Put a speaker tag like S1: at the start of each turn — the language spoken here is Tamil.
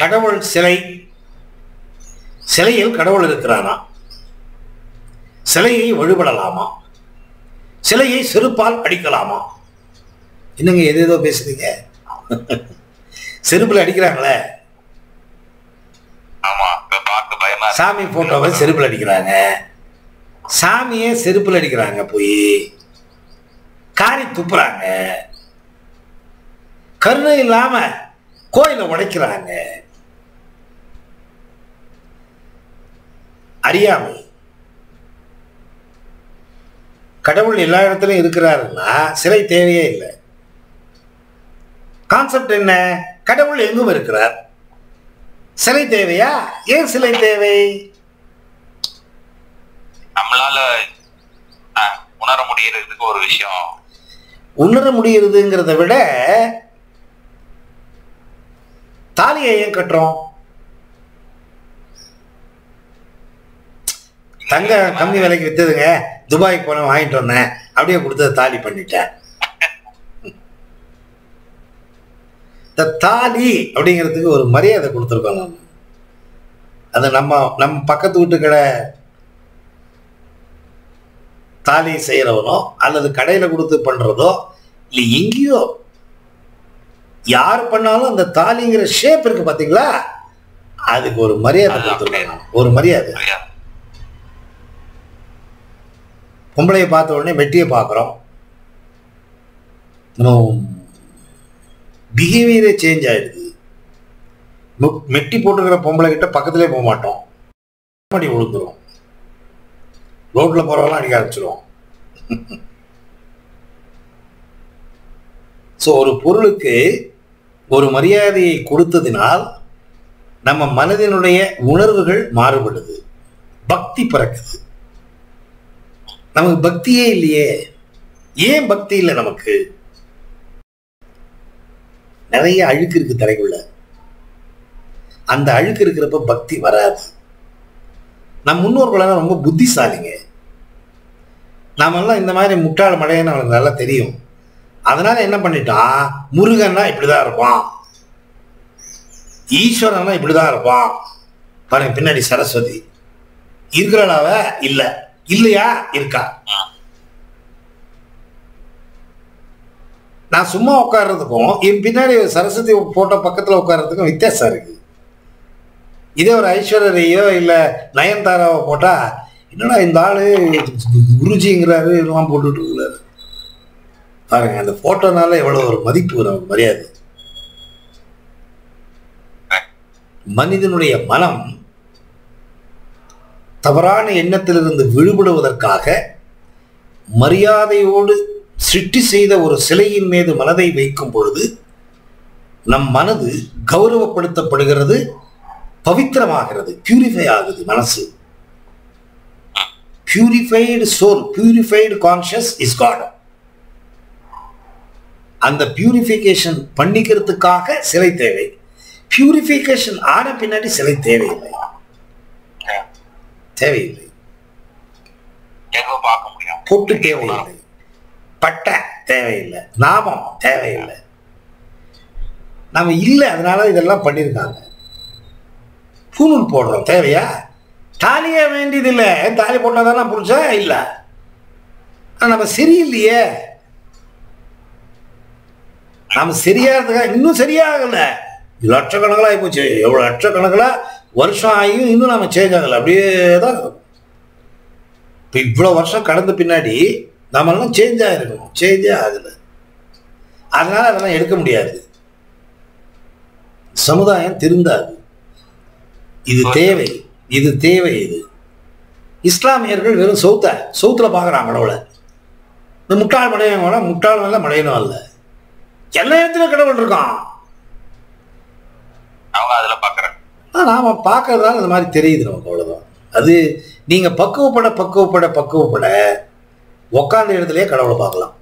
S1: கடவுள் சிலையில் கடவுள் இருக்கிறானா? சிலையை வழிபடலாமா? சிலையை செருப்பால் அடிக்கலாமா? என்னங்க ஏதேதோ பேசுறீங்க? செருப்புல அடிக்கிறாங்களே, சாமி போட்டோவை செருப்புல அடிக்கிறாங்க, சாமியே செருப்புல அடிக்கிறாங்க, போய் காரி துப்புறாங்க, கருணை இல்லாம கோயிலை உடைக்கிறாங்க. அறியாமை. கடவுள் எல்லா இடத்துலையும் இருக்கிறாருன்னா சிலை தேவையே இல்லை. கான்செப்ட் என்ன? கடவுள் எங்கும் இருக்கிறார், சிலை தேவையா? ஏன் சிலை தேவை?
S2: நம்மளால உணர முடியறதுக்கு ஒரு விஷயம்.
S1: உணர முடியறதுங்கிறத விட தாலியை ஏன் கட்டுறோம்? தங்க கம்மி விலைக்கு வித்ததுங்க, துபாய்க்கு போன வாங்கிட்டு வந்தேன், அப்படியே கொடுத்தது தாலி பண்ணிட்டேன். இந்த தாலி அப்படிங்கிறதுக்கு ஒரு மரியாதை கொடுத்துருக்கோம் நம்ம. அது நம்ம பக்கத்து வீட்டு கடை தாலி செய்யறவனோ அல்லது கடையில கொடுத்து பண்றதோ இல்லை, எங்கேயோ யார் பண்ணாலும் அந்த தாலிங்கிற ஷேப் இருக்கு பாத்தீங்களா, அதுக்கு ஒரு மரியாதை கொடுத்துருக்காங்க. ஒரு மரியாதை. பொம்பளையை பார்த்த உடனே வெட்டியை பார்க்குறோம், நம்ம பிஹேவியரே சேஞ்ச் ஆயிடுது. மெட்டி போட்டுக்கிற பொம்பளை கிட்ட பக்கத்திலே போக மாட்டோம், மடி விழுந்துரும், ரோட்ல போறவெல்லாம் அடிக்க ஆரம்பிச்சிருவோம். ஸோ ஒரு பொருளுக்கு ஒரு மரியாதையை கொடுத்ததினால் நம்ம மனதினுடைய உணர்வுகள் மாறுபடுது, பக்தி பிறக்குது. நமக்கு பக்தியே இல்லையே. ஏன் பக்தி இல்லை? நமக்கு நிறைய அழுக்கு இருக்கு தலைக்குள்ள. அந்த அழுக்கு இருக்கிறப்ப பக்தி வராது. நம் முன்னோர்களெல்லாம் ரொம்ப புத்திசாலிங்க. நாமெல்லாம் இந்த மாதிரி முட்டாள் மடையன்னு அவனுக்கு நல்லா தெரியும். அதனால என்ன பண்ணிட்டான், முருகன்னா இப்படிதான் இருப்பான், ஈஸ்வரன்னா இப்படிதான் இருப்பான். பாருங்க பின்னாடி சரஸ்வதி இருக்கிறாளாவ இல்ல, இல்லையா இருக்கா. நான் சும்மா உட்கார்றதுக்கும் என் பின்னாடி சரஸ்வதி போட்டோ பக்கத்துல உட்கார்றதுக்கும் வித்தியாசம் இருக்கு. இதே ஒரு ஐஸ்வர்யரையோ இல்ல நயன்தாராவோ போட்டா, என்னடா இந்த ஆளு குருஜிங்கிறாரு எல்லாம் போட்டுட்டு இருக்கிறாரு. பாருங்க அந்த போட்டோனால எவ்வளவு ஒரு மதிப்பு, நமக்கு மரியாதை. மனிதனுடைய மனம் தவறான எண்ணத்திலிருந்து விடுபடுவதற்காக மரியாதையோடு சிருஷ்டி செய்த ஒரு சிலையின் மீது மனதை வைக்கும் பொழுது நம் மனது கௌரவப்படுத்தப்படுகிறது, பவித்திரமாகிறது, பியூரிஃபை ஆகுது மனசு. Purified soul, purified conscious is God. அந்த பியூரிஃபிகேஷன் பண்ணிக்கிறதுக்காக சிலை தேவை. பியூரிஃபிகேஷன் ஆன பின்னாடி சிலை தேவையில்லை. தேவையில்லை. பொட்டு தேவையில்லை, பட்டை தேவையில்லை, நாமம் தேவையில்லை. நம்ம இல்லை, அதனால இதெல்லாம் பண்ணியிருக்காங்க. பூநூல் போடுறோம், தேவையா? தாலியே வேண்டியதில்லை. தாலி போட்டாதானே புரிச்சா இல்லை. நம்ம சரியில்லையே. நம்ம சரியாகிறதுக்காக இன்னும் சரியாகல. லட்சக்கணக்கில் ஆகி போச்சு. எவ்வளோ லட்சக்கணக்கில் வருஷம் ஆகியும் இன்னும் நம்ம சேஞ்ச் ஆகலை, அப்படியே தான் இருக்கும். இப்போ இவ்வளோ வருஷம் கடந்த பின்னாடி நம்மளாம் சேஞ்ச் ஆகிருக்கணும், சேஞ்சே ஆகலை. அதனால அதெல்லாம் எடுக்க முடியாது. சமுதாயம் திருந்தாது. இது தேவை, இது தேவை. இது இஸ்லாமியர்கள் வெறும் சவுத்துல பார்க்குறாங்க கடவுளை. இந்த முட்டாள் மடையணும், முட்டாள் மேல மடையணும் அல்ல, எல்லா இடத்துலையும் கடவுள் இருக்கான்.
S2: அவங்க அதுல பாக்குறாங்க.
S1: நாம பார்க்கறதுனால இந்த மாதிரி தெரியுது நமக்கு, அவ்வளவுதான். அது நீங்க பக்குவப்பட உட்கார்ந்த இடத்துலயே கடவுளை பார்க்கலாம்.